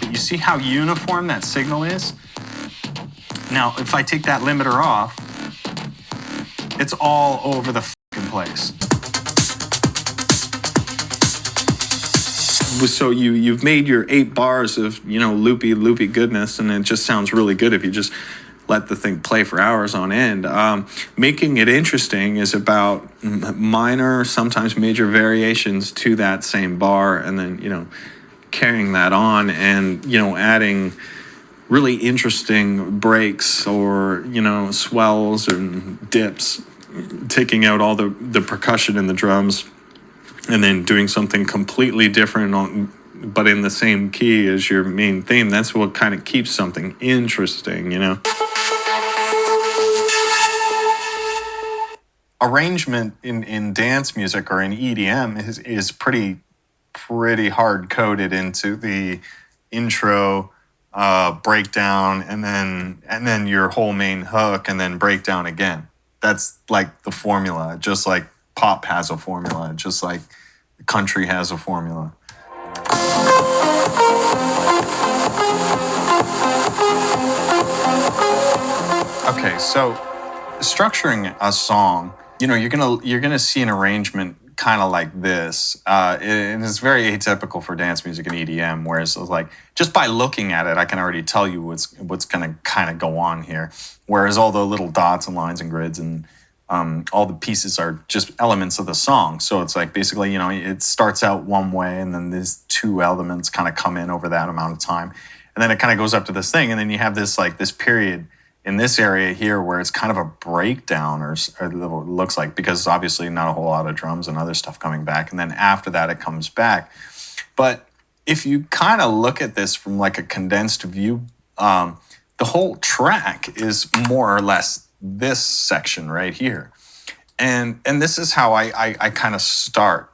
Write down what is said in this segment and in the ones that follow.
you see how uniform that signal is? Now, if I take that limiter off, it's all over the fucking place. So you've made your 8 bars of, you know, loopy goodness, and it just sounds really good if you just let the thing play for hours on end. Making it interesting is about minor, sometimes major variations to that same bar, and then, you know, carrying that on and, you know, adding really interesting breaks or, you know, swells and dips, taking out all the percussion in the drums, and then doing something completely different but in the same key as your main theme. That's what kind of keeps something interesting, you know? Arrangement in dance music or in EDM is pretty hard-coded into the intro, breakdown, and then your whole main hook, and then breakdown again. That's like the formula, just like pop has a formula, just like country has a formula. Okay, so structuring a song, you know, you're gonna see an arrangement kind of like this. And it's very atypical for dance music and EDM, whereas like just by looking at it, I can already tell you what's gonna kind of go on here. Whereas all the little dots and lines and grids and all the pieces are just elements of the song. So it's like basically, you know, it starts out one way, and then these 2 elements kind of come in over that amount of time, and then it kind of goes up to this thing, and then you have this like this period in this area here where it's kind of a breakdown, or it looks like, because obviously not a whole lot of drums and other stuff coming back, and then after that it comes back. But if you kind of look at this from like a condensed view, the whole track is more or less this section right here, and this is how I kind of start.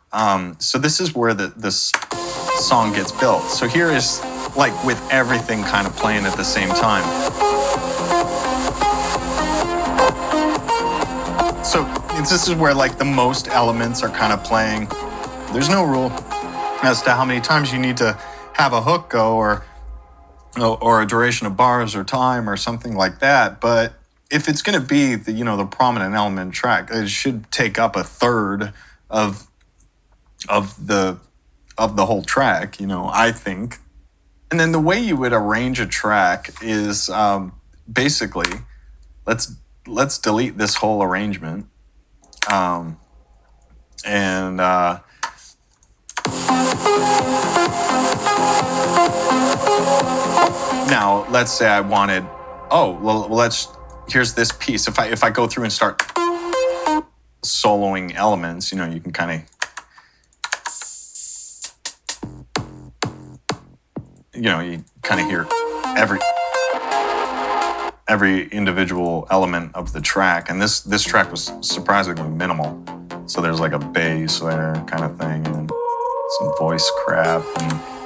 So this is where this song gets built. So here is like with everything kind of playing at the same time. So this is where like the most elements are kind of playing. There's no rule as to how many times you need to have a hook go, or a duration of bars or time or something like that. But if it's going to be the, you know, the prominent element track, it should take up 1/3 of the whole track, you know, I think. And then the way you would arrange a track is basically, let's delete this whole arrangement. Now let's say I wanted, here's this piece. If I go through and start soloing elements, you know, you can kind of, you know, you kind of hear every individual element of the track. And this track was surprisingly minimal. So there's like a bass there kind of thing, and some voice crap,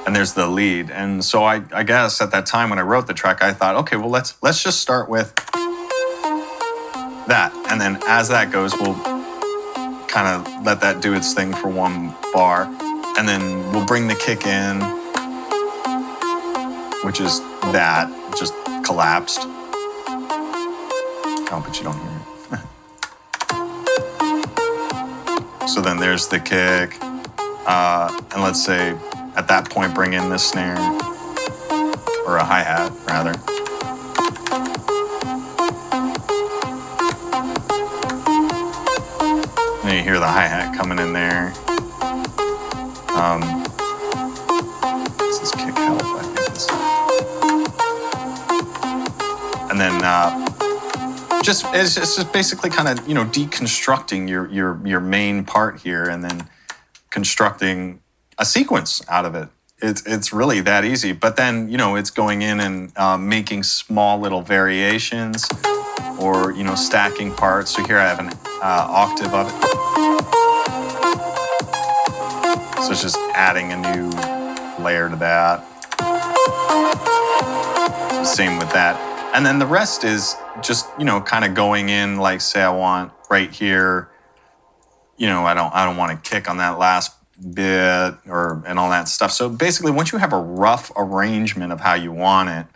and there's the lead. And so I guess at that time when I wrote the track, I thought, okay, well, let's just start with that. And then as that goes, we'll kind of let that do its thing for 1 bar. And then we'll bring the kick in, which is that, just collapsed. Oh, but you don't hear it. So then there's the kick. And let's say at that point, bring in the snare, or a hi-hat, rather. And you hear the hi-hat coming in there. This is kick help, I think. And then it's just basically kind of, you know, deconstructing your main part here, and then constructing a sequence out of it. It's really that easy. But then, you know, it's going in and making small little variations, or, you know, stacking parts. So here I have an octave of it. So it's just adding a new layer to that. Same with that. And then the rest is just, you know, kind of going in, like, say I want right here, you know, I don't want to kick on that last bit and all that stuff. So basically, once you have a rough arrangement of how you want it,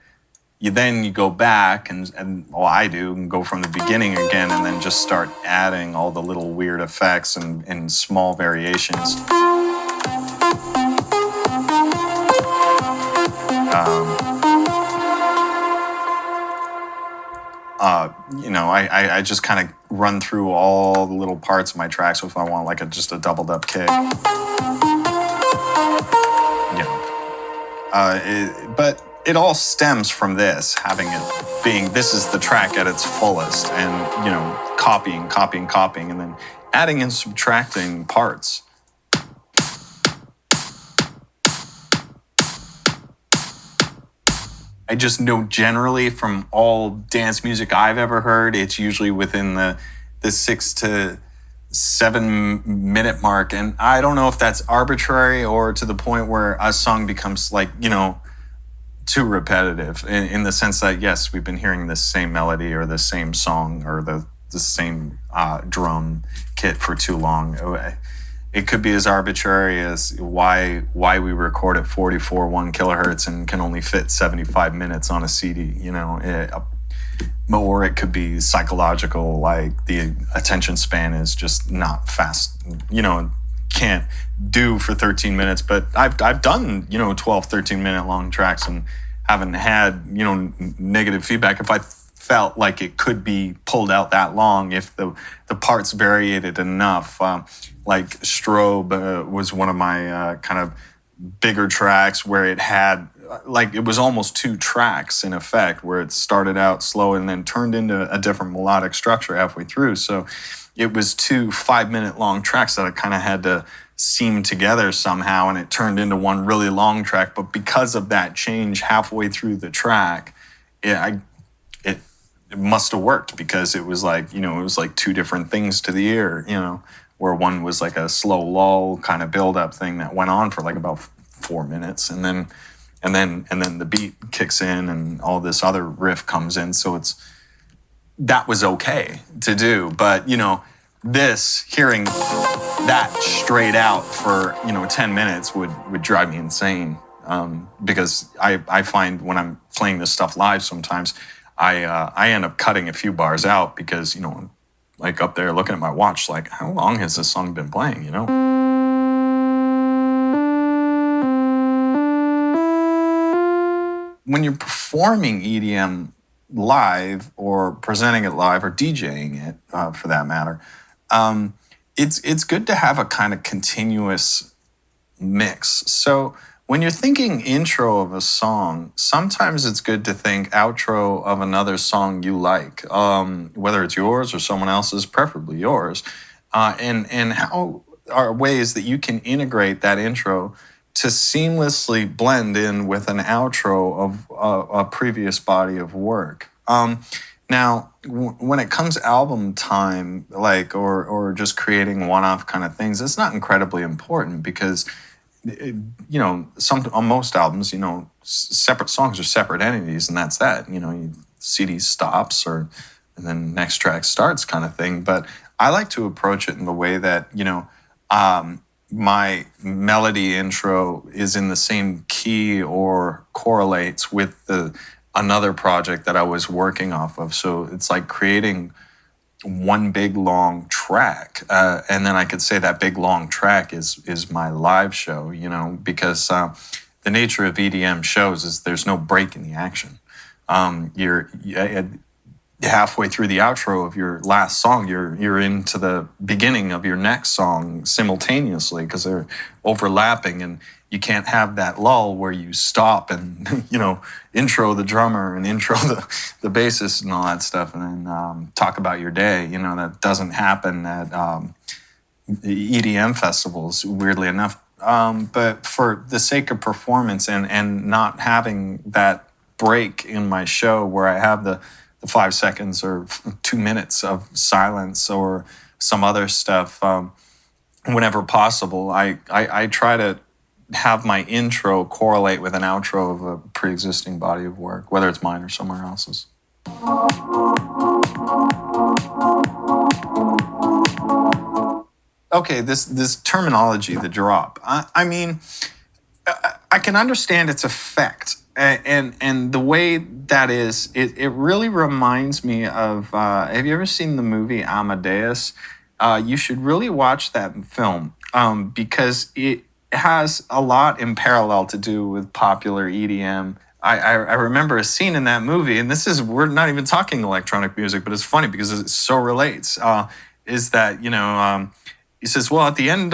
you go back and well, I do, and go from the beginning again, and then just start adding all the little weird effects and small variations. You know, I just kind of run through all the little parts of my track. So if I want like just a doubled up kick, but it all stems from this, having it being, this is the track at its fullest, and, you know, copying, and then adding and subtracting parts. I just know generally from all dance music I've ever heard, it's usually within the 6 to 7 minute mark. And I don't know if that's arbitrary or to the point where a song becomes like, you know, too repetitive in the sense that, yes, we've been hearing the same melody or the same song or the same drum kit for too long. It could be as arbitrary as why we record at 44.1 kilohertz and can only fit 75 minutes on a CD, you know, or it could be psychological, like the attention span is just not fast, you know, can't do for 13 minutes. But I've done, you know, 12, 13-minute long tracks and haven't had, you know, negative feedback. If I felt like it could be pulled out that long, if the parts variated enough. Like Strobe was one of my kind of bigger tracks where it had, like, it was almost 2 tracks in effect, where it started out slow and then turned into a different melodic structure halfway through. So it was 2 5-minute long tracks that I kind of had to seam together somehow, and it turned into one really long track. But because of that change halfway through the track, it must have worked, because it was like, you know, it was like 2 different things to the ear, you know, where one was like a slow lull kind of build-up thing that went on for like about 4 minutes, and then the beat kicks in and all this other riff comes in. So that was okay to do. But, you know, hearing that straight out for, you know, 10 minutes would drive me insane, because I find when I'm playing this stuff live, sometimes I end up cutting a few bars out, because, you know, I'm like up there looking at my watch, like, how long has this song been playing, you know? When you're performing EDM live, or presenting it live, or DJing it, for that matter, it's good to have a kind of continuous mix. So when you're thinking intro of a song, sometimes it's good to think outro of another song you like, whether it's yours or someone else's, preferably yours, and how are ways that you can integrate that intro to seamlessly blend in with an outro of a previous body of work. Now, when it comes album time, like, or just creating one-off kind of things, it's not incredibly important, because you know, on most albums, you know, separate songs are separate entities, and that's that. You know, CD stops, and then next track starts, kind of thing. But I like to approach it in the way that, you know, my melody intro is in the same key or correlates with another project that I was working off of. So it's like creating one big long track, and then I could say that big long track is my live show, you know, because the nature of EDM shows is there's no break in the action. You're halfway through the outro of your last song, you're into the beginning of your next song simultaneously, because they're overlapping, and you can't have that lull where you stop and, you know, intro the drummer and intro the bassist and all that stuff, and then talk about your day. You know, that doesn't happen at EDM festivals, weirdly enough. But for the sake of performance and not having that break in my show where I have the 5 seconds or 2 minutes of silence or some other stuff, whenever possible, I try to have my intro correlate with an outro of a pre-existing body of work, whether it's mine or somewhere else's. okay, this terminology, the drop. I mean, I can understand its effect, and the way that is, it really reminds me of. Have you ever seen the movie Amadeus? You should really watch that film because it has a lot in parallel to do with popular EDM. I remember a scene in that movie, and we're not even talking electronic music, but it's funny because it so relates. Is that he says, well, at the end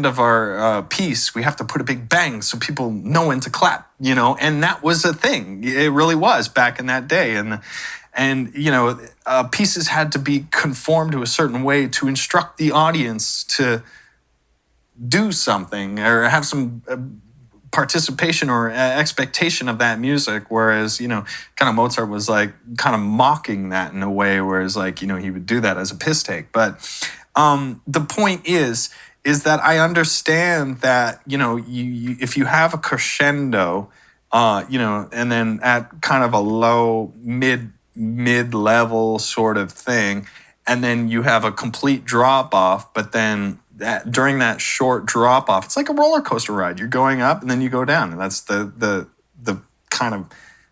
of our piece, we have to put a big bang so people know when to clap, and that was a thing. It really was back in that day, and pieces had to be conformed to a certain way to instruct the audience to do something or have some participation or expectation of that music, whereas kind of Mozart was like kind of mocking that in a way, whereas like he would do that as a piss take. But the point is that I understand that you if you have a crescendo, and then at kind of a low mid level sort of thing, and then you have a complete drop off, but then during that short drop off, it's like a roller coaster ride. You're going up and then you go down, and that's the kind of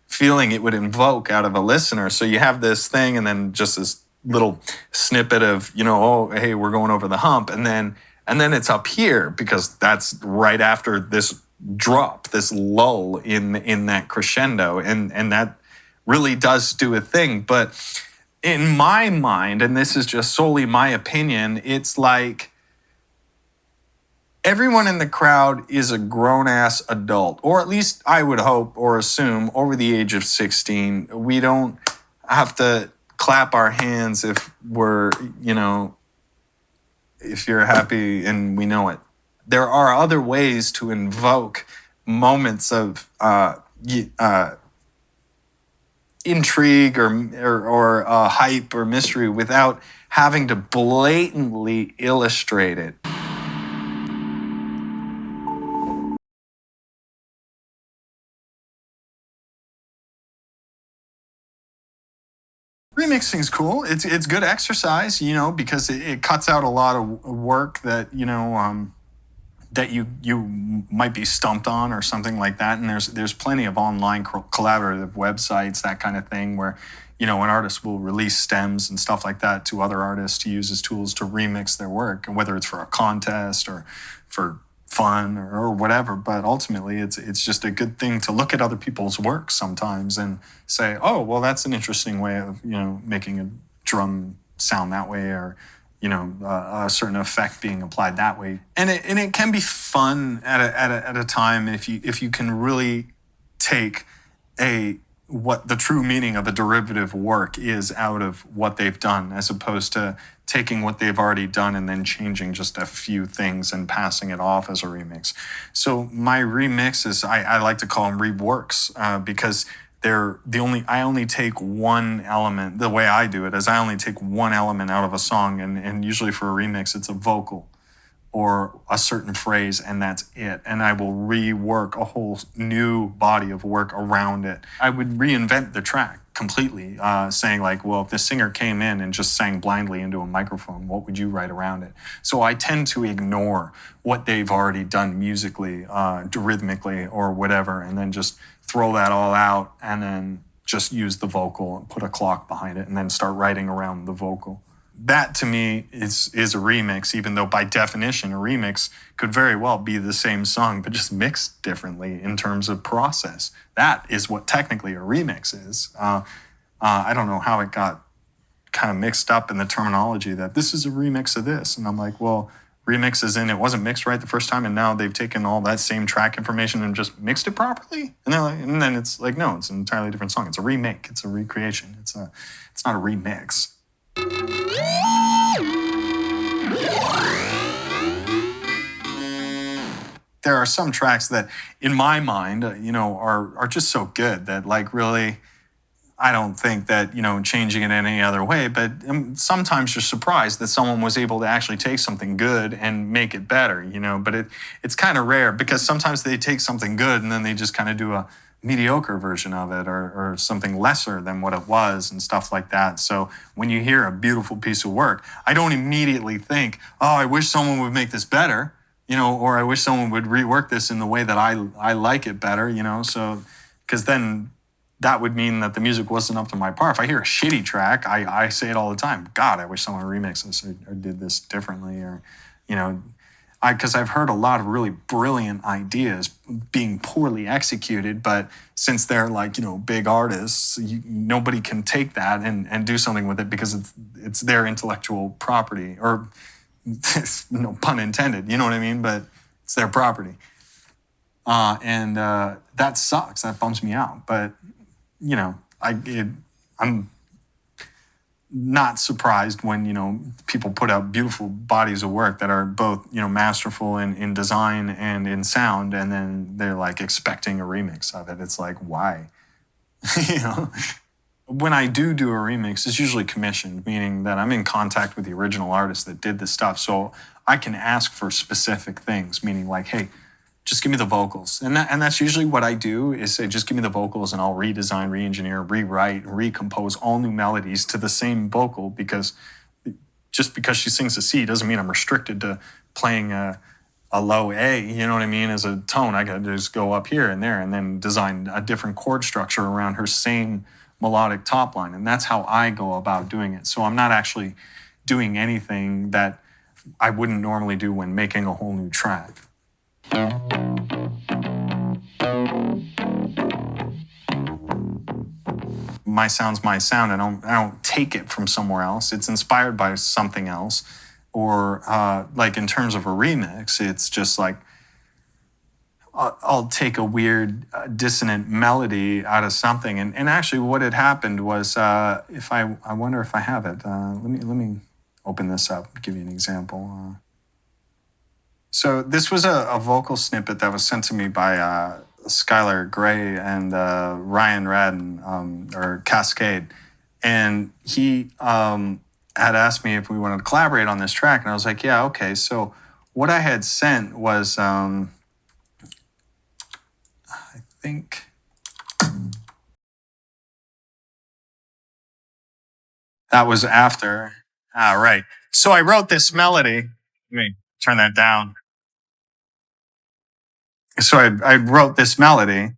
feeling it would invoke out of a listener. So you have this thing, and then just this little snippet of oh, hey, we're going over the hump, and then it's up here because that's right after this drop, this lull in that crescendo, and that really does do a thing. But in my mind, and this is just solely my opinion, it's like everyone in the crowd is a grown-ass adult, or at least I would hope or assume over the age of 16. We don't have to clap our hands if we're, if you're happy and we know it. There are other ways to invoke moments of intrigue or hype or mystery without having to blatantly illustrate it. Remixing is cool. It's good exercise, because it cuts out a lot of work that that you might be stumped on or something like that. And there's plenty of online collaborative websites, that kind of thing, where an artist will release stems and stuff like that to other artists to use as tools to remix their work, and whether it's for a contest or for fun or whatever. But ultimately it's just a good thing to look at other people's work sometimes and say, oh, well, that's an interesting way of making a drum sound that way, or a certain effect being applied that way. And it can be fun at a time if you can really take what the true meaning of a derivative work is out of what they've done, as opposed to taking what they've already done and then changing just a few things and passing it off as a remix. So my remixes, I like to call them reworks, because I only take one element. The way I do it is I only take one element out of a song, and usually for a remix, it's a vocal or a certain phrase, and that's it. And I will rework a whole new body of work around it. I would reinvent the track completely, saying like, well, if the singer came in and just sang blindly into a microphone, what would you write around it? So I tend to ignore what they've already done musically, rhythmically, or whatever, and then just throw that all out, and then just use the vocal and put a clock behind it, and then start writing around the vocal. That to me is a remix, even though by definition a remix could very well be the same song but just mixed differently in terms of process. That is what technically a remix is. I don't know how it got kind of mixed up in the terminology that this is a remix of this, and I'm like, well, remix is in it wasn't mixed right the first time, and now they've taken all that same track information and just mixed it properly, and then it's like, no, it's an entirely different song. It's a remake. It's a recreation. It's not a remix. There are some tracks that, in my mind, are just so good that, like, really, I don't think that, changing it any other way. But sometimes you're surprised that someone was able to actually take something good and make it better, But it's kind of rare, because sometimes they take something good and then they just kind of do a mediocre version of it, or something lesser than what it was and stuff like that. So when you hear a beautiful piece of work, I don't immediately think, oh, I wish someone would make this better, or I wish someone would rework this in the way that I like it better, so because then that would mean that the music wasn't up to my par. If I hear a shitty track, I say it all the time. God, I wish someone remixed this or did this differently, or, because I've heard a lot of really brilliant ideas being poorly executed, but since they're like, big artists, nobody can take that and do something with it because it's their intellectual property, or no pun intended, you know what I mean? But it's their property. And that sucks. That bums me out. But, I'm not surprised when, people put out beautiful bodies of work that are both, masterful in design and in sound, and then they're like expecting a remix of it. It's like, why? When I do a remix, it's usually commissioned, meaning that I'm in contact with the original artist that did the stuff. So I can ask for specific things, meaning like, hey, just give me the vocals. And that's usually what I do, is say, just give me the vocals and I'll redesign, re-engineer, rewrite, recompose all new melodies to the same vocal, because just because she sings a C doesn't mean I'm restricted to playing a low A, you know what I mean, as a tone. I got to just go up here and there and then design a different chord structure around her same melodic top line. And that's how I go about doing it. So I'm not actually doing anything that I wouldn't normally do when making a whole new track. My sound's my sound. I don't take it from somewhere else. It's inspired by something else. Or like in terms of a remix, it's just like I'll take a weird dissonant melody out of something. And actually what had happened was, if I wonder if I have it. Let me open this up, give you an example. So this was a vocal snippet that was sent to me by Skylar Gray and Ryan Radden, or Cascade. And he had asked me if we wanted to collaborate on this track. And I was like, yeah, okay. So what I had sent was, I think, that was after. Right. So I wrote this melody. Let me turn that down. So I wrote this melody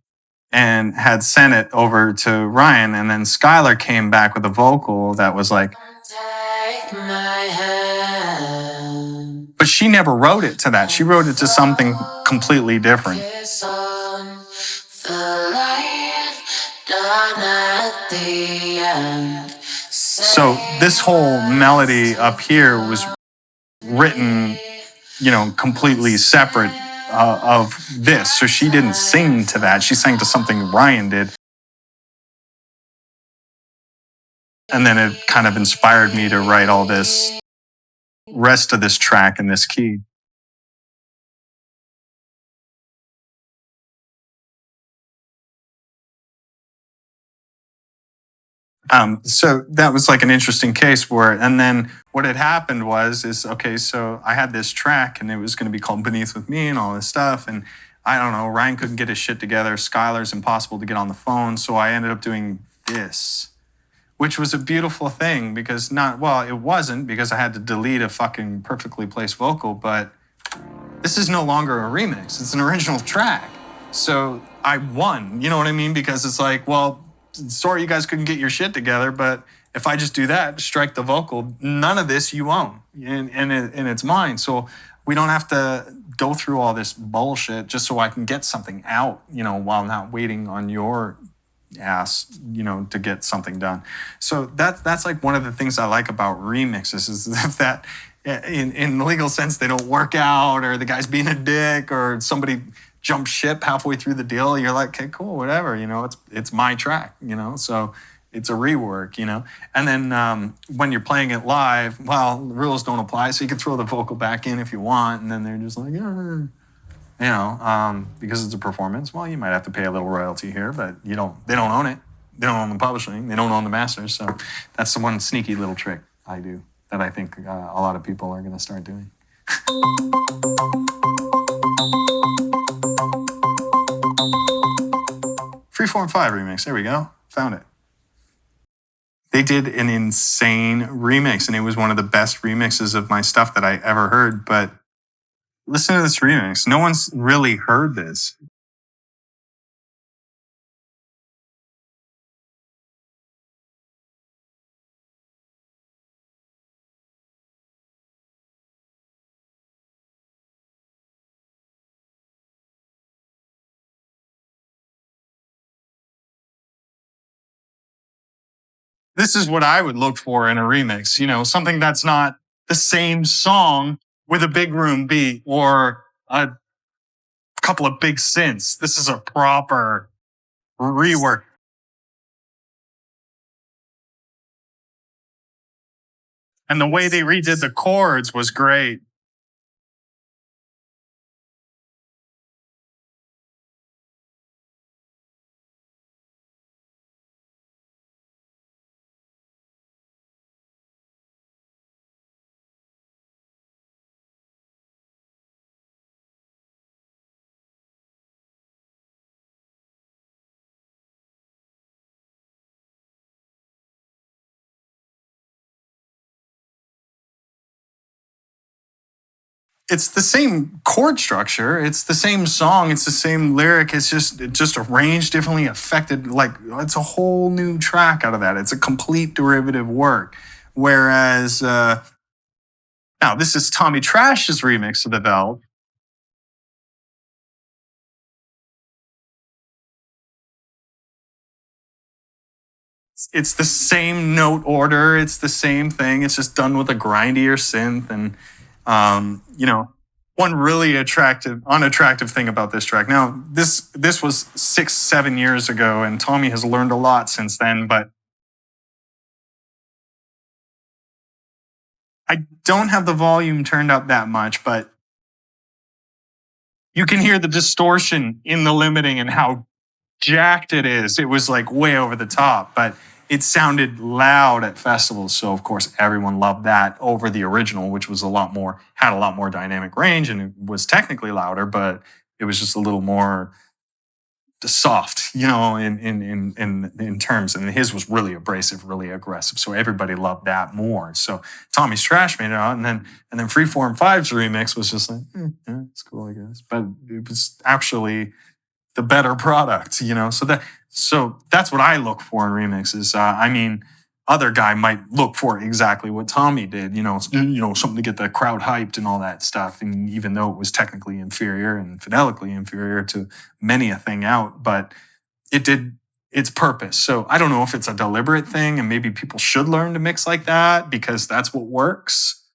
and had sent it over to Ryan, and then Skylar came back with a vocal that was like, take my hand. But she never wrote it to that. She wrote it to something completely different. So this whole melody up here was written, completely separate of this. So she didn't sing to that. She sang to something Ryan did. And then it kind of inspired me to write all this rest of this track in this key. So that was like an interesting case where, and then what had happened was, okay, so I had this track and it was going to be called Beneath With Me and all this stuff. And I don't know, Ryan couldn't get his shit together. Skylar's impossible to get on the phone. So I ended up doing this, which was a beautiful thing because it wasn't, because I had to delete a fucking perfectly placed vocal, but this is no longer a remix. It's an original track. So I won, you know what I mean? Because it's like, well, sorry you guys couldn't get your shit together, but if I just do that, strike the vocal, none of this you own, and it's mine. So we don't have to go through all this bullshit just so I can get something out, while not waiting on your ass, to get something done. So that's like one of the things I like about remixes, is that in the legal sense, they don't work out, or the guy's being a dick, or somebody jump ship halfway through the deal. You're like, okay, cool, whatever, it's my track, so it's a rework, and then when you're playing it live, well, the rules don't apply, so you can throw the vocal back in if you want, and then they're just like, because it's a performance, well, you might have to pay a little royalty here, but they don't own it. They don't own the publishing. They don't own the masters. So that's the one sneaky little trick I do that I think a lot of people are going to start doing. Freeform 5 remix. There we go. Found it. They did an insane remix, and it was one of the best remixes of my stuff that I ever heard. But listen to this remix. No one's really heard this. This is what I would look for in a remix, you know, something that's not the same song with a big room beat or a couple of big synths. This is a proper rework. And the way they redid the chords was great. It's the same chord structure. It's the same song. It's the same lyric. It's just arranged differently, affected. Like it's a whole new track out of that. It's a complete derivative work. Whereas now this is Tommy Trash's remix of the Valve. It's the same note order. It's the same thing. It's just done with a grindier synth. And, you know, one really unattractive thing about this track. Now, this was 6-7 years ago, and Tommy has learned a lot since then, but I don't have the volume turned up that much, but you can hear the distortion in the limiting and how jacked it is. It was like way over the top, but it sounded loud at festivals. So of course everyone loved that over the original, which was had a lot more dynamic range and it was technically louder, but it was just a little more soft, you know, in terms. And his was really abrasive, really aggressive. So everybody loved that more. So Tommy's Trash made it out, and then Freeform 5's remix was just like, yeah, it's cool, I guess. But it was actually the better product, you know. So that's what I look for in remixes. I mean, other guy might look for exactly what Tommy did, you know, something to get the crowd hyped and all that stuff. And even though it was technically inferior and fidelically inferior to many a thing out, but it did its purpose. So I don't know if it's a deliberate thing, and maybe people should learn to mix like that because that's what works.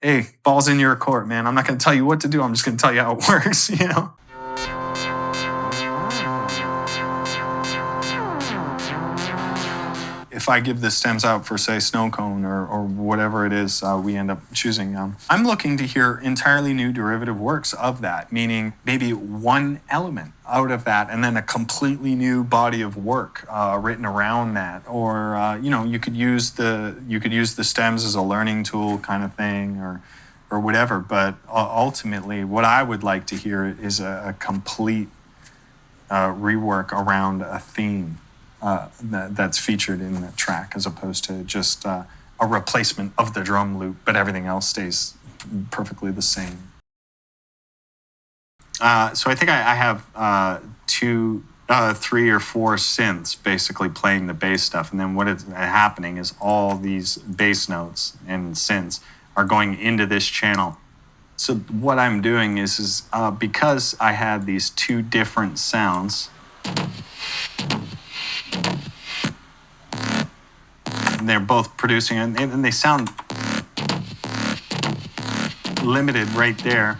Hey, ball's in your court, man. I'm not going to tell you what to do. I'm just going to tell you how it works, you know. If I give the stems out for, say, Snow Cone or whatever it is we end up choosing, I'm looking to hear entirely new derivative works of that, meaning maybe one element out of that and then a completely new body of work written around that. Or, you know, you could use the stems as a learning tool kind of thing or whatever. But ultimately, what I would like to hear is a complete rework around a theme. That's featured in the track, as opposed to just a replacement of the drum loop, but everything else stays perfectly the same. So I think I have 3 or 4 synths basically playing the bass stuff, and then what is happening is all these bass notes and synths are going into this channel. So what I'm doing is because I had these 2 different sounds, and they're both producing, and they sound limited right there.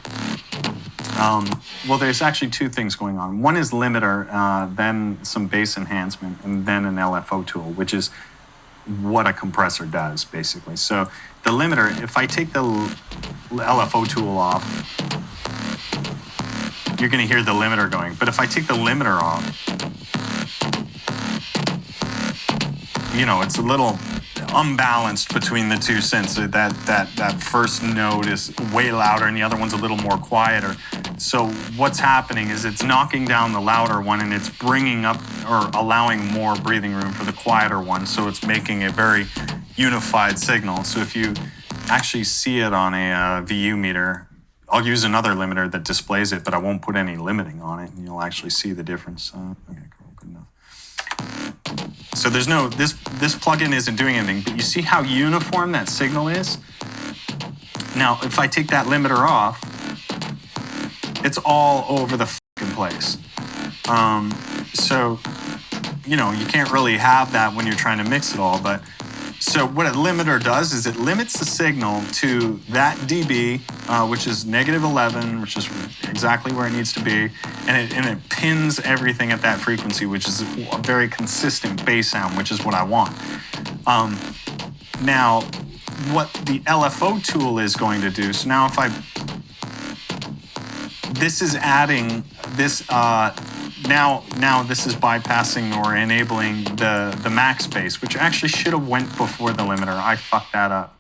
Well, there's actually 2 things going on. One is limiter, then some bass enhancement, and then an LFO tool, which is what a compressor does, basically. So the limiter, if I take the LFO tool off, you're going to hear the limiter going. But if I take the limiter off, you know, it's a little unbalanced between the 2 synths. So that first note is way louder and the other one's a little more quieter. So what's happening is it's knocking down the louder one and it's bringing up or allowing more breathing room for the quieter one. So it's making a very unified signal. So if you actually see it on a VU meter, I'll use another limiter that displays it, but I won't put any limiting on it, and you'll actually see the difference. Okay, cool, good enough. So there's no, this plugin isn't doing anything, but you see how uniform that signal is? Now, if I take that limiter off, it's all over the fucking place. So, you know, you can't really have that when you're trying to mix it all, but so what a limiter does is it limits the signal to that dB, which is -11, which is exactly where it needs to be, and it pins everything at that frequency, which is a very consistent bass sound, which is what I want. Now, what the LFO tool is going to do, so now if this is adding this, now this is bypassing or enabling the max bass, which actually should have went before the limiter. I fucked that up.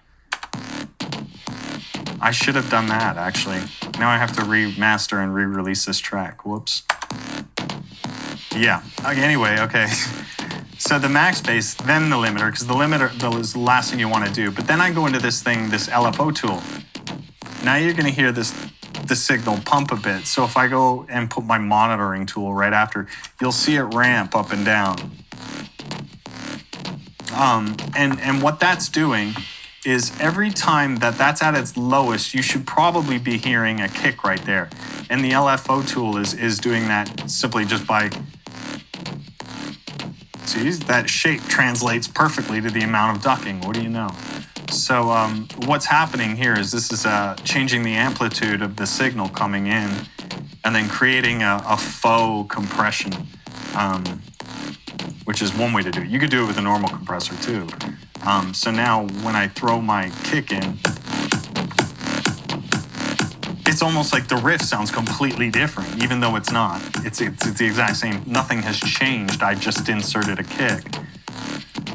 I should have done that, actually. Now I have to remaster and re-release this track. Whoops. Yeah, anyway, okay. So the max bass, then the limiter, because the limiter is the last thing you want to do. But then I go into this thing, this LFO tool. Now you're going to hear the signal pump a bit. So if I go and put my monitoring tool right after, you'll see it ramp up and down. And what that's doing is every time that's at its lowest, you should probably be hearing a kick right there. And the LFO tool is doing that simply just by, see, that shape translates perfectly to the amount of ducking. What do you know? So what's happening here is this is changing the amplitude of the signal coming in and then creating a faux compression, which is one way to do it. You could do it with a normal compressor too. So now when I throw my kick in, it's almost like the riff sounds completely different, even though it's not. It's the exact same. Nothing has changed. I just inserted a kick.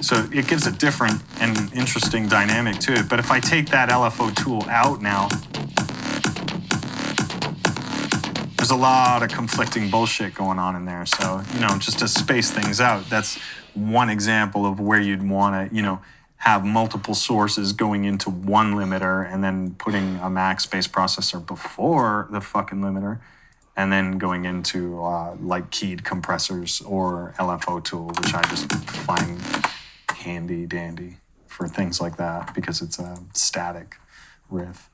So it gives a different and interesting dynamic to it. But if I take that LFO tool out now, there's a lot of conflicting bullshit going on in there. So, you know, just to space things out, that's one example of where you'd want to, you know, have multiple sources going into one limiter and then putting a max bass processor before the fucking limiter and then going into like keyed compressors or LFO tool, which I just find handy dandy for things like that because it's a static riff.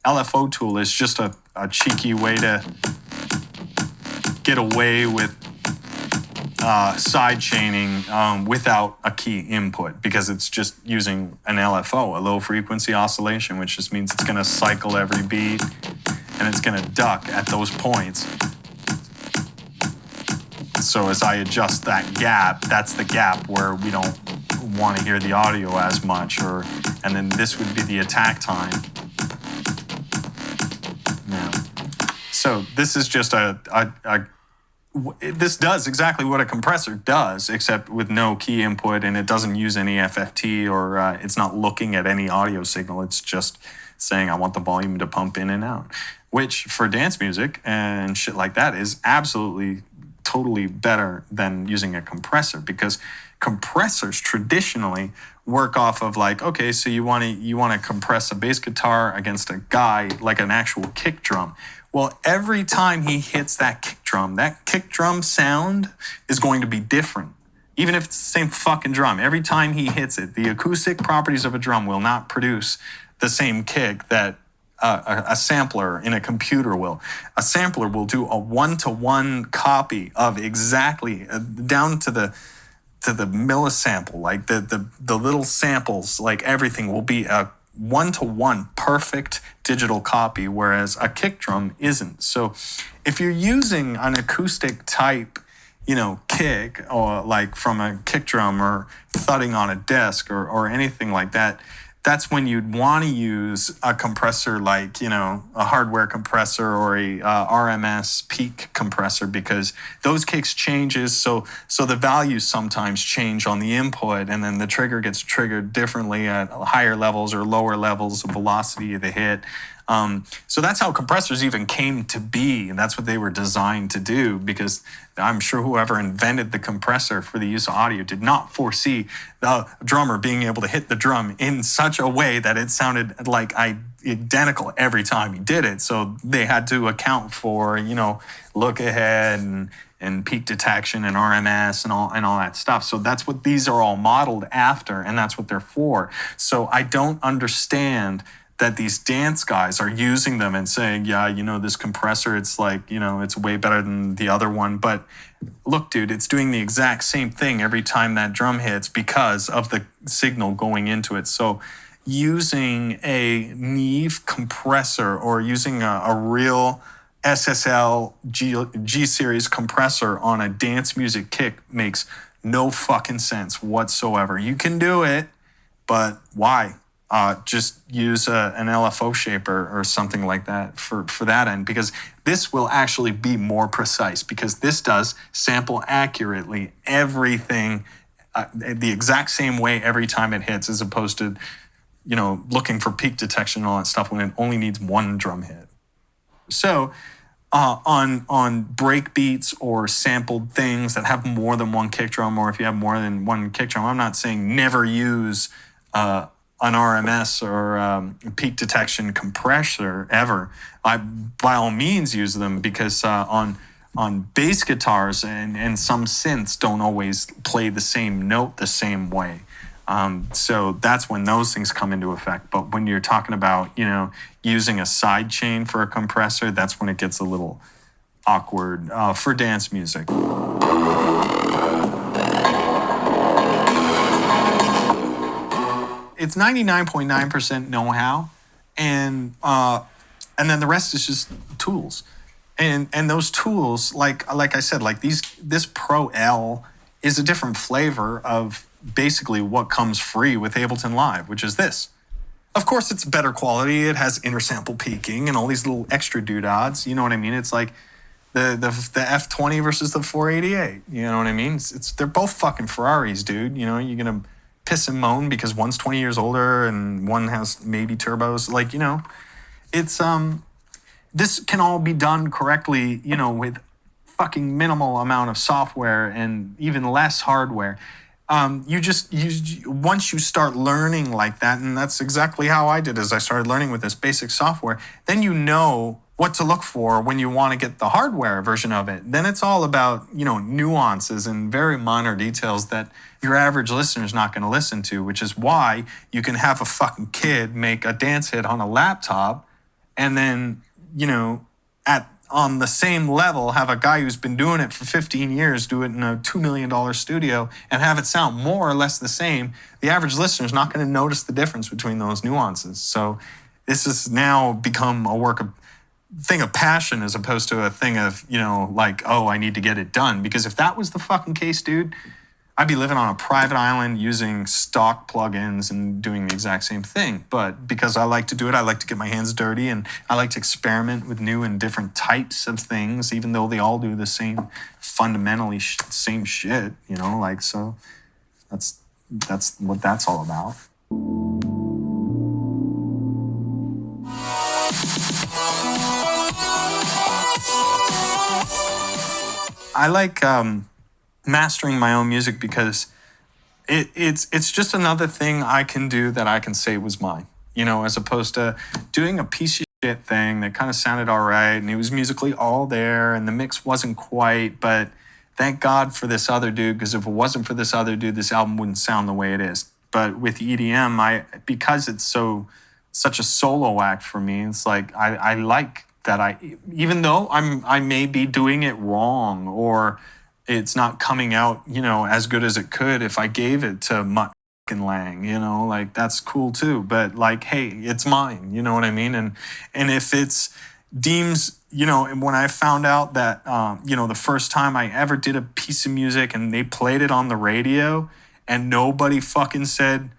LFO tool is just a cheeky way to get away with side chaining without a key input because it's just using an LFO, a low frequency oscillation, which just means it's going to cycle every beat and it's going to duck at those points. So as I adjust that gap, that's the gap where we don't want to hear the audio as much, and then this would be the attack time. Yeah. So this is just this does exactly what a compressor does, except with no key input, and it doesn't use any FFT or it's not looking at any audio signal. It's just saying, I want the volume to pump in and out, which for dance music and shit like that is absolutely totally better than using a compressor, because compressors traditionally work off of like, okay, so you want to compress a bass guitar against a guy like an actual kick drum. Well, every time he hits that kick drum sound is going to be different. Even if it's the same fucking drum, every time he hits it, the acoustic properties of a drum will not produce the same kick that a sampler in a computer will. A sampler will do a one-to-one copy of exactly down to the millisample, like the little samples, like everything will be a one-to-one perfect digital copy, whereas a kick drum isn't. So if you're using an acoustic type, you know, kick, or like from a kick drum or thudding on a desk or anything like that, that's when you'd want to use a compressor like, a hardware compressor or a RMS peak compressor, because those kicks changes. So the values sometimes change on the input, and then the trigger gets triggered differently at higher levels or lower levels of velocity of the hit. So that's how compressors even came to be, and that's what they were designed to do, because I'm sure whoever invented the compressor for the use of audio did not foresee the drummer being able to hit the drum in such a way that it sounded like identical every time he did it. So they had to account for, look ahead and peak detection and RMS and all that stuff. So that's what these are all modeled after, and that's what they're for. So I don't understand that these dance guys are using them and saying, yeah, this compressor, it's like, it's way better than the other one. But look, dude, it's doing the exact same thing every time that drum hits because of the signal going into it. So using a Neve compressor or using a real SSL G-series compressor on a dance music kick makes no fucking sense whatsoever. You can do it, but why? Just use an LFO shaper or something like that for that end, because this will actually be more precise, because this does sample accurately everything the exact same way every time it hits, as opposed to, looking for peak detection and all that stuff when it only needs one drum hit. So on break beats or sampled things that have more than one kick drum, or if you have more than one kick drum, I'm not saying never use an RMS or peak detection compressor ever. I by all means use them, because on bass guitars and some synths don't always play the same note the same way. So that's when those things come into effect. But when you're talking about, using a side chain for a compressor, that's when it gets a little awkward for dance music. It's 99.9% know-how, and then the rest is just tools, and those tools, like I said, like this Pro L is a different flavor of basically what comes free with Ableton Live, which is this. Of course, it's better quality. It has intersample peaking and all these little extra doodads. You know what I mean? It's like the F20 versus the 488. You know what I mean? They're both fucking Ferraris, dude. You're gonna piss and moan because one's 20 years older and one has maybe turbos. Like, it's this can all be done correctly, with fucking minimal amount of software and even less hardware. You once you start learning like that, and that's exactly how I did, as I started learning with this basic software, then you know what to look for when you want to get the hardware version of it. Then it's all about, nuances and very minor details that your average listener is not going to listen to, which is why you can have a fucking kid make a dance hit on a laptop and then, on the same level, have a guy who's been doing it for 15 years do it in a $2 million studio and have it sound more or less the same. The average listener is not going to notice the difference between those nuances. So this has now become a thing of passion, as opposed to a thing of, I need to get it done. Because if that was the fucking case, dude, I'd be living on a private island using stock plugins and doing the exact same thing. But because I like to do it, I like to get my hands dirty, and I like to experiment with new and different types of things, even though they all do the same, fundamentally same shit, so that's what that's all about. I like mastering my own music because it's just another thing I can do that I can say was mine, as opposed to doing a piece of shit thing that kind of sounded all right and it was musically all there and the mix wasn't quite, but thank God for this other dude, because if it wasn't for this other dude, this album wouldn't sound the way it is. But with EDM, because it's such a solo act for me, it's like I like that even though I may be doing it wrong or it's not coming out, as good as it could if I gave it to Mutt and Lang, that's cool too. But hey, it's mine, you know what I mean? And if it's deems, when I found out that, the first time I ever did a piece of music and they played it on the radio and nobody fucking said,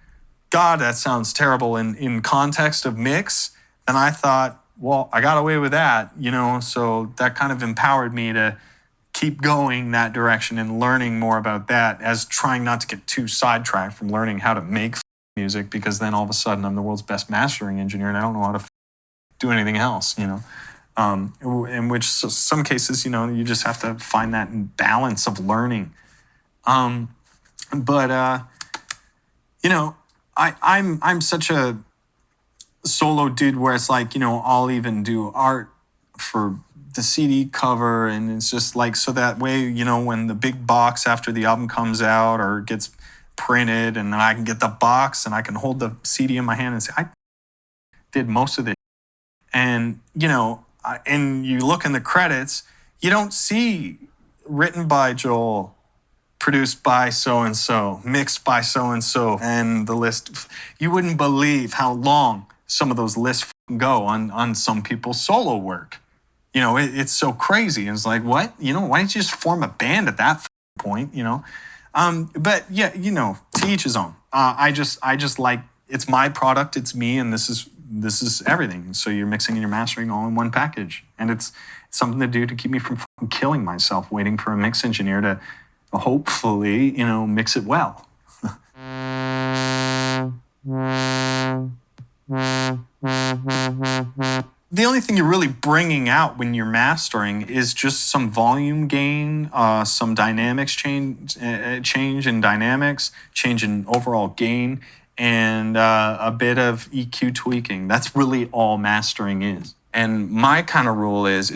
God, that sounds terrible in context of mix. And I thought, well, I got away with that, you know, so that kind of empowered me to keep going that direction and learning more about that, as trying not to get too sidetracked from learning how to make music, because then all of a sudden I'm the world's best mastering engineer and I don't know how to do anything else, you know. In which some cases, you know, you just have to find that balance of learning. But you know, I'm such a solo dude where it's like, you know, I'll even do art for the CD cover, and it's just like, so that way, you know, when the big box after the album comes out or gets printed, and then I can get the box and I can hold the CD in my hand and say, I did most of this. And, you know, and you look in the credits, you don't see written by Joel, produced by so-and-so, mixed by so-and-so, and the list. You wouldn't believe how long some of those lists go on some people's solo work. You know, it's so crazy. It's like, what? You know, why don't you just form a band at that point, you know? But yeah, you know, to each his own. I just like, it's my product, it's me, and this is everything. So you're mixing and you're mastering all in one package. And it's something to do to keep me from killing myself, waiting for a mix engineer to hopefully, you know, mix it well. The only thing you're really bringing out when you're mastering is just some volume gain, some dynamics change in dynamics, change in overall gain, and a bit of EQ tweaking. That's really all mastering is. And my kind of rule is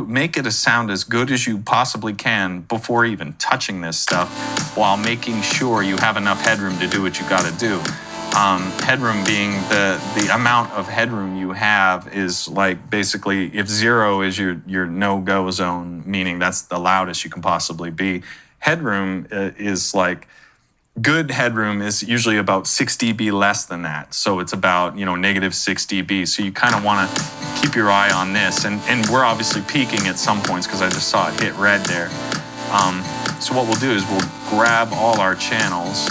make it sound as good as you possibly can before even touching this stuff, while making sure you have enough headroom to do what you got to do. Headroom being the amount of headroom you have is like, basically, if 0 is your no-go zone, meaning that's the loudest you can possibly be, headroom is like, good headroom is usually about 6 dB less than that. So it's about, you know, negative 6 dB. So you kind of want to keep your eye on this. And we're obviously peaking at some points because I just saw it hit red there. So what we'll do is we'll grab all our channels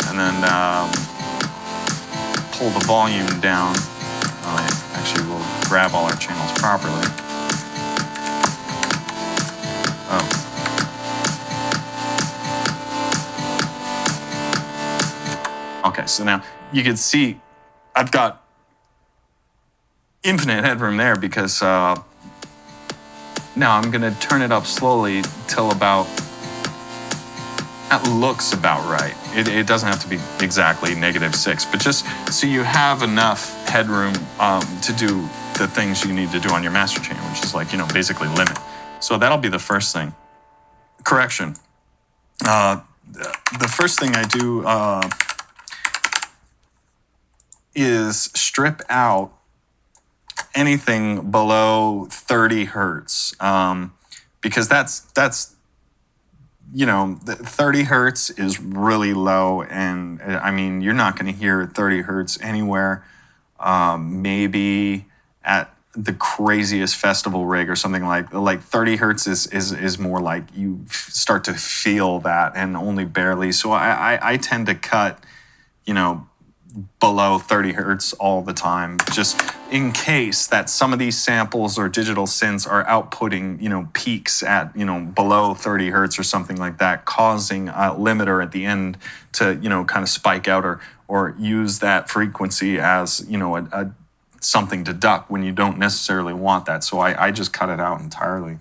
and then pull the volume down. Actually, we'll grab all our channels properly. Okay, so now you can see I've got infinite headroom there, because now I'm going to turn it up slowly till about, that looks about right. It doesn't have to be exactly -6, but just so you have enough headroom to do the things you need to do on your master chain, which is like, you know, basically limit. So that'll be the first thing. Correction. The first thing I do is strip out anything below 30 hertz, because that's you know, 30 hertz is really low, and I mean, you're not going to hear 30 hertz anywhere. Maybe at the craziest festival rig or something like 30 hertz is more like you start to feel that, and only barely. So I tend to cut, you know, below 30 hertz all the time, just in case that some of these samples or digital synths are outputting, you know, peaks at, you know, below 30 hertz or something like that, causing a limiter at the end to, you know, kind of spike out or use that frequency as, you know, a something to duck when you don't necessarily want that. So I just cut it out entirely.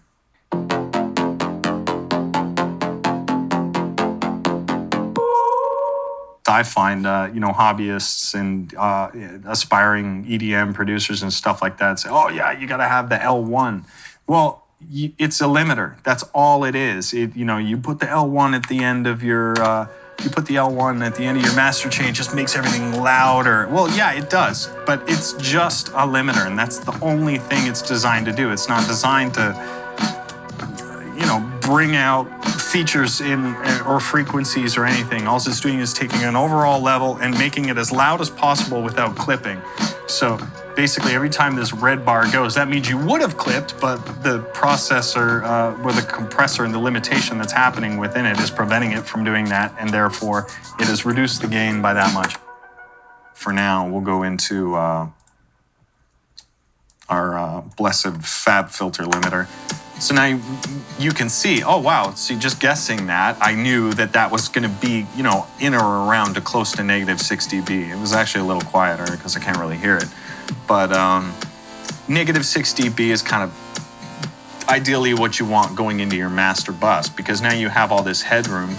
I find, you know, hobbyists and aspiring EDM producers and stuff like that say, oh, yeah, you got to have the L1. Well, it's a limiter. That's all it is. You know, you put the L1 at the end of your, master chain, just makes everything louder. Well, yeah, it does, but it's just a limiter, and that's the only thing it's designed to do. It's not designed to, you know, bring out features in or frequencies or anything. All it's doing is taking an overall level and making it as loud as possible without clipping. So basically, every time this red bar goes, that means you would have clipped, but the processor or the compressor and the limitation that's happening within it is preventing it from doing that, and therefore it has reduced the gain by that much. for now, we'll go into our blessed fab filter limiter. So now you can see, oh wow, see, just guessing that, I knew that that was gonna be, you know, in or around to close to -6 dB. It was actually a little quieter because I can't really hear it. But -6 dB is kind of ideally what you want going into your master bus, because now you have all this headroom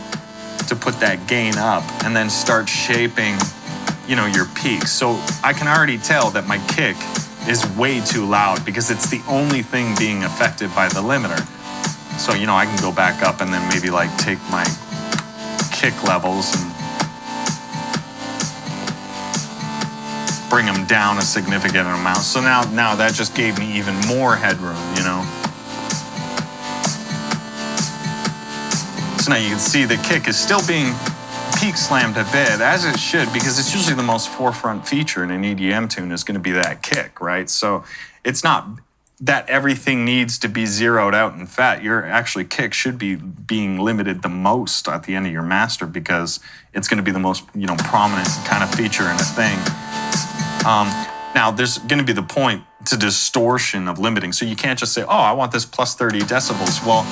to put that gain up and then start shaping, you know, your peaks. So I can already tell that my kick is way too loud because it's the only thing being affected by the limiter. So, you know, I can go back up and then maybe like take my kick levels and bring them down a significant amount. So now that just gave me even more headroom, you know. So now you can see the kick is still being peak slammed a bit, as it should, because it's usually the most forefront feature in an EDM tune is going to be that kick, right? So it's not that everything needs to be zeroed out in fat. Your actually kick should be being limited the most at the end of your master, because it's going to be the most, you know, prominent kind of feature in a thing. Now there's going to be the point to distortion of limiting. So you can't just say, oh, I want this plus 30 decibels. Well,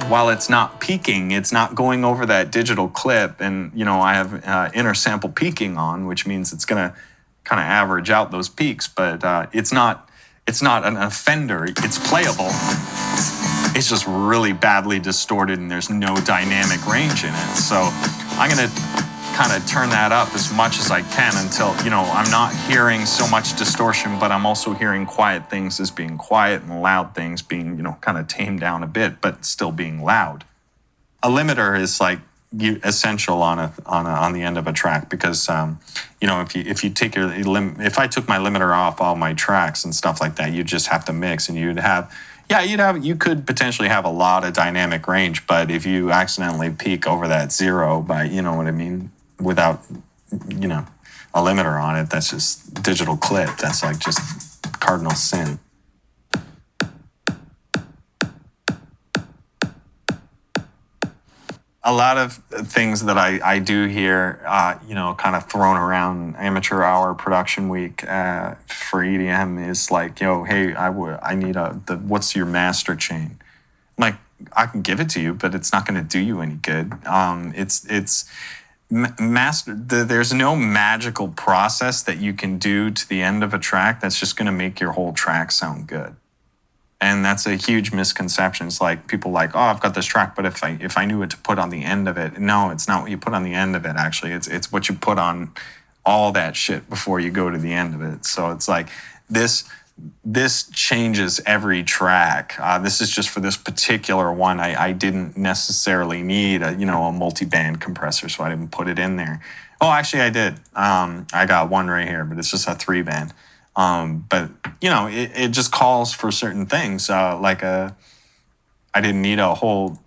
while it's not peaking, it's not going over that digital clip. And, you know, I have inner sample peaking on, which means it's going to kind of average out those peaks. But it's not an offender. It's playable. It's just really badly distorted and there's no dynamic range in it. So I'm going to kind of turn that up as much as I can until, you know, I'm not hearing so much distortion, but I'm also hearing quiet things as being quiet and loud things being, you know, kind of tamed down a bit, but still being loud. A limiter is like essential on the end of a track, because you know, if you take if I took my limiter off all my tracks and stuff like that, you just have to mix, and you could potentially have a lot of dynamic range, but if you accidentally peak over that zero by, you know what I mean, without, you know, a limiter on it, that's just digital clip. That's like just cardinal sin. A lot of things that I do here, you know, kind of thrown around amateur hour production week for EDM is like, yo, hey, I need what's your master chain? I'm like, I can give it to you, but it's not going to do you any good. There's no magical process that you can do to the end of a track that's just going to make your whole track sound good. And that's a huge misconception. It's like people like, oh, I've got this track, but if I knew what to put on the end of it. No, it's not what you put on the end of it, actually. It's what you put on all that shit before you go to the end of it. So it's like this changes every track. This is just for this particular one. I didn't necessarily need a multi-band compressor, so I didn't put it in there. Oh, actually I did. I got one right here, but it's just a 3-band. But you know, it just calls for certain things. I didn't need a whole,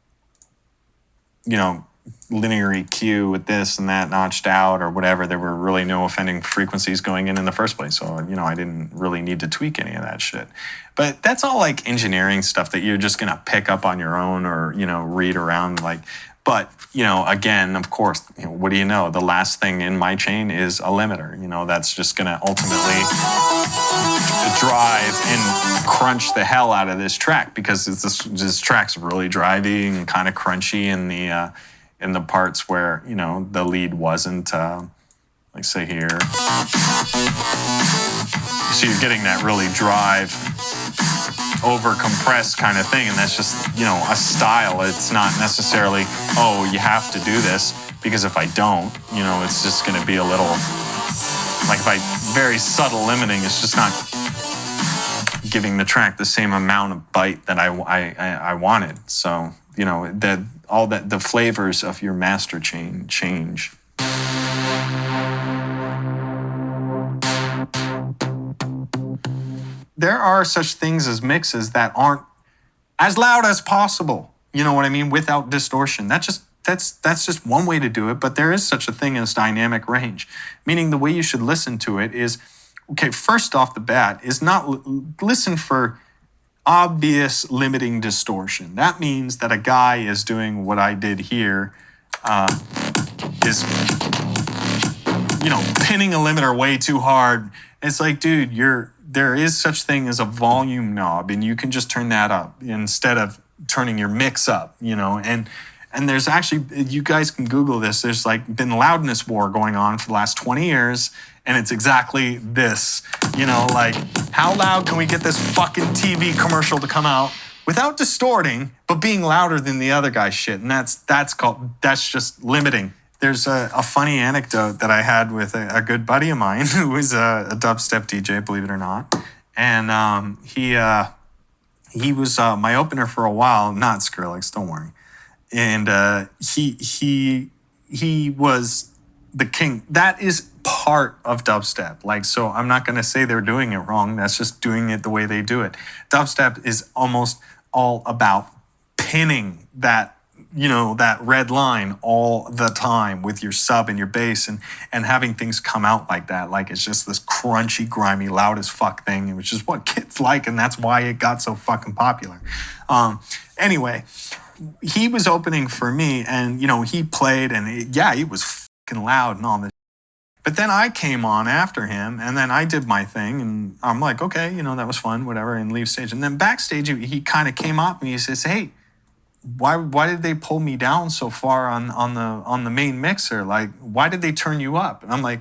you know, linear EQ with this and that notched out or whatever. There were really no offending frequencies going in the first place. So, you know, I didn't really need to tweak any of that shit. But that's all like engineering stuff that you're just going to pick up on your own or, you know, read around like. But, you know, again, of course, you know, what do you know? The last thing in my chain is a limiter. You know, that's just going to ultimately drive and crunch the hell out of this track, because this track's really drivey and kind of crunchy in the parts where, you know, the lead wasn't, like say here. So you're getting that really drive, over compressed kind of thing, and that's just, you know, a style. It's not necessarily, oh, you have to do this, because if I don't, you know, it's just going to be a little like, if I very subtle limiting, it's just not giving the track the same amount of bite that I wanted. So, you know, the flavors of your master chain change. There are such things as mixes that aren't as loud as possible. You know what I mean? Without distortion. That's just one way to do it, but there is such a thing as dynamic range. Meaning the way you should listen to it is, okay, first off the bat, is not listen for obvious limiting distortion. That means that a guy is doing what I did here, is, you know, pinning a limiter way too hard. It's like, dude, there is such thing as a volume knob, and you can just turn that up instead of turning your mix up, you know. And there's actually, you guys can Google this, there's like been loudness war going on for the last 20 years, and it's exactly this, you know, like, how loud can we get this fucking TV commercial to come out without distorting, but being louder than the other guy's shit? And that's just limiting. There's a funny anecdote that I had with a good buddy of mine who was a dubstep DJ, believe it or not. And he was my opener for a while, not Skrillex, don't worry. And he was the king. That is part of dubstep. Like, so I'm not going to say they're doing it wrong. That's just doing it the way they do it. Dubstep is almost all about pinning that, you know, that red line all the time with your sub and your bass, and having things come out like that. Like, it's just this crunchy, grimy, loud as fuck thing, which is what kids like, and that's why it got so fucking popular. Anyway, he was opening for me, and, you know, he played, and he was fucking loud and all this. But then I came on after him, and then I did my thing, and I'm like, okay, you know, that was fun, whatever, and leave stage. And then backstage, he kind of came up and he says, hey, why did they pull me down so far on the main mixer? Like, why did they turn you up? And I'm like,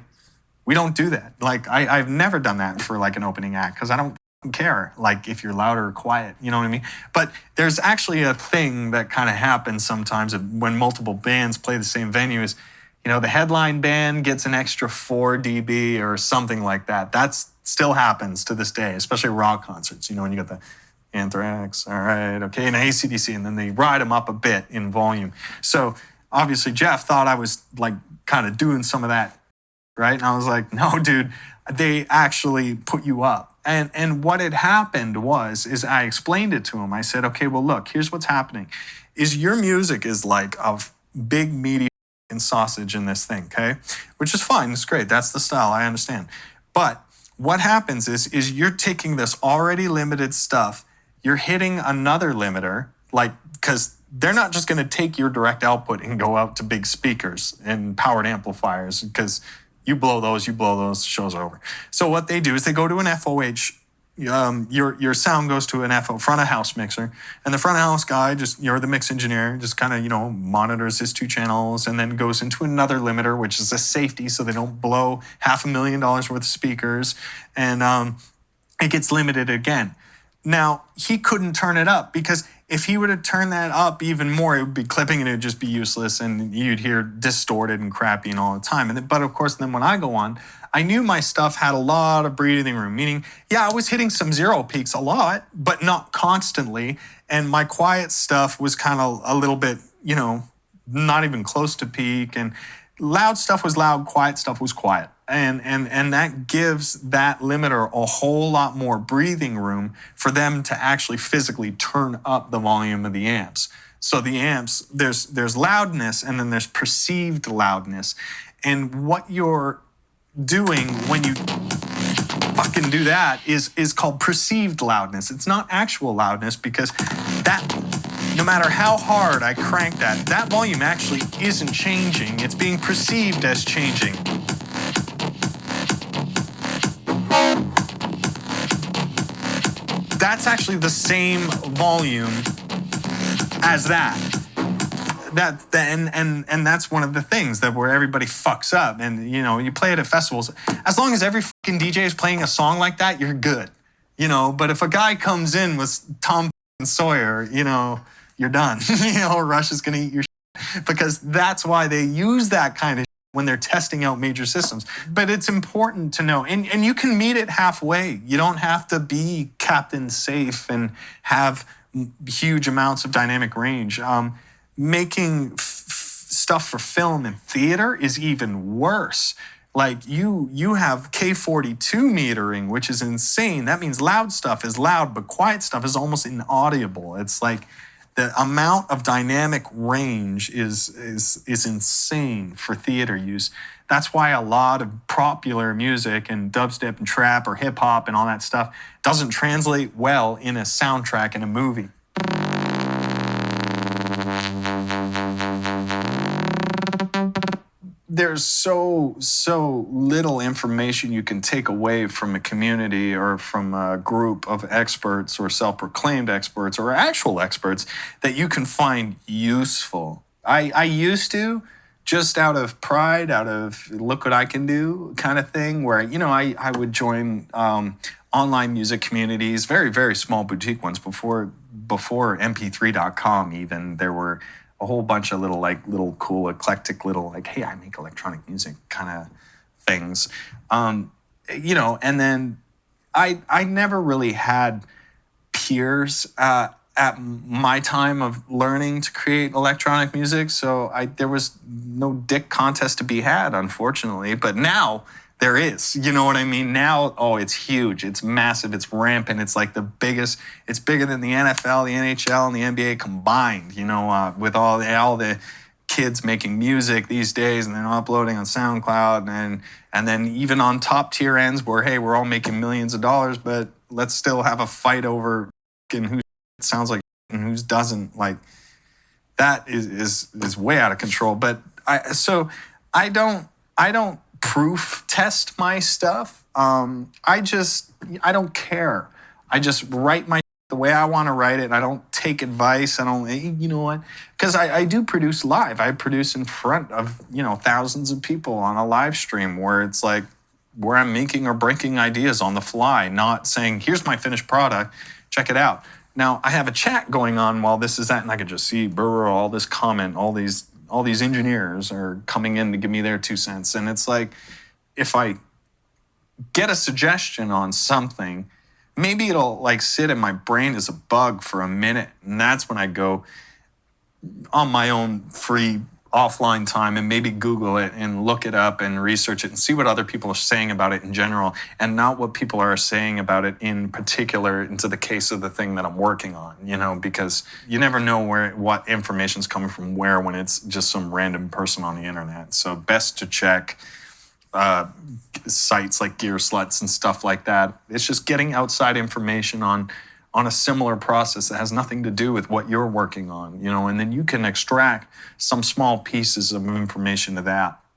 we don't do that. Like, I've never done that for like an opening act, because I don't care, like, if you're loud or quiet, you know what I mean? But there's actually a thing that kind of happens sometimes when multiple bands play the same venue is, you know, the headline band gets an extra 4 dB or something like that. That still happens to this day, especially rock concerts, you know, when you got the Anthrax, all right, okay, and AC/DC, and then they ride them up a bit in volume. So obviously Jeff thought I was like kind of doing some of that, right? And I was like, no, dude, they actually put you up. And what had happened is I explained it to him. I said, okay, well, look, here's what's happening. Is your music is like a big, meaty sausage in this thing, okay? Which is fine, it's great. That's the style, I understand. But what happens is you're taking this already limited stuff, you're hitting another limiter, like, because they're not just going to take your direct output and go out to big speakers and powered amplifiers, because you blow those, show's over. So what they do is they go to an FOH. Your sound goes to an front of house mixer, and the front of house guy, just, you're the mix engineer, just kind of, you know, monitors his 2 channels, and then goes into another limiter, which is a safety, so they don't blow $500,000 worth of speakers, and it gets limited again. Now, he couldn't turn it up, because if he were to turn that up even more, it would be clipping and it would just be useless, and you'd hear distorted and crappy and all the time. But of course, then when I go on, I knew my stuff had a lot of breathing room, meaning, yeah, I was hitting some zero peaks a lot, but not constantly. And my quiet stuff was kind of a little bit, you know, not even close to peak. And loud stuff was loud, quiet stuff was quiet. And that gives that limiter a whole lot more breathing room for them to actually physically turn up the volume of the amps. So the amps, there's loudness, and then there's perceived loudness. And what you're doing when you fucking do that is called perceived loudness. It's not actual loudness, because that, no matter how hard I crank that volume actually isn't changing. It's being perceived as changing. That's actually the same volume as that. And that's one of the things that where everybody fucks up. And, you know, you play it at festivals. As long as every fucking DJ is playing a song like that, you're good. You know, but if a guy comes in with Tom Sawyer, you know, you're done. You know, Rush is going to eat your shit. Because that's why they use that kind of shit when they're testing out major systems. But it's important to know, and you can meet it halfway. You don't have to be Captain Safe and have huge amounts of dynamic range. Making stuff for film and theater is even worse. Like, you have K42 metering, which is insane. That means loud stuff is loud, but quiet stuff is almost inaudible. It's like the amount of dynamic range is insane for theater use. That's why a lot of popular music and dubstep and trap or hip hop and all that stuff doesn't translate well in a soundtrack in a movie. there's so little information you can take away from a community or from a group of experts or self-proclaimed experts or actual experts that you can find useful. I used to, just out of pride, out of look what I can do kind of thing, where, I would join online music communities, very, very small boutique ones. Before mp3.com even, there were a whole bunch of little cool, eclectic little, hey, I make electronic music kind of things. And then I never really had peers at my time of learning to create electronic music. So there was no dick contest to be had, unfortunately. But now there is, you know what I mean? Now, it's huge. It's massive. It's rampant. It's like the biggest. It's bigger than the NFL, the NHL, and the NBA combined, with all the kids making music these days and then uploading on SoundCloud and then even on top tier ends where, hey, we're all making millions of dollars, but let's still have a fight over who sounds like and who doesn't. Like, that is way out of control. But I don't proof test my stuff. I don't care. I just write the way I want to write it. I don't take advice. I don't, you know what? Because I do produce live. I produce in front of, thousands of people on a live stream where it's like, where I'm making or breaking ideas on the fly, not saying, here's my finished product, check it out. Now, I have a chat going on while this is that, and I could just see all this comment, all these engineers are coming in to give me their 2 cents. And it's like, if I get a suggestion on something, maybe it'll sit in my brain as a bug for a minute. And that's when I go on my own free offline time and maybe Google it and look it up and research it and see what other people are saying about it in general and not what people are saying about it in particular into the case of the thing that I'm working on, because you never know what information's coming from where when it's just some random person on the internet. So best to check sites like Gear Sluts and stuff like that. It's just getting outside information on a similar process that has nothing to do with what you're working on, and then you can extract some small pieces of information to that.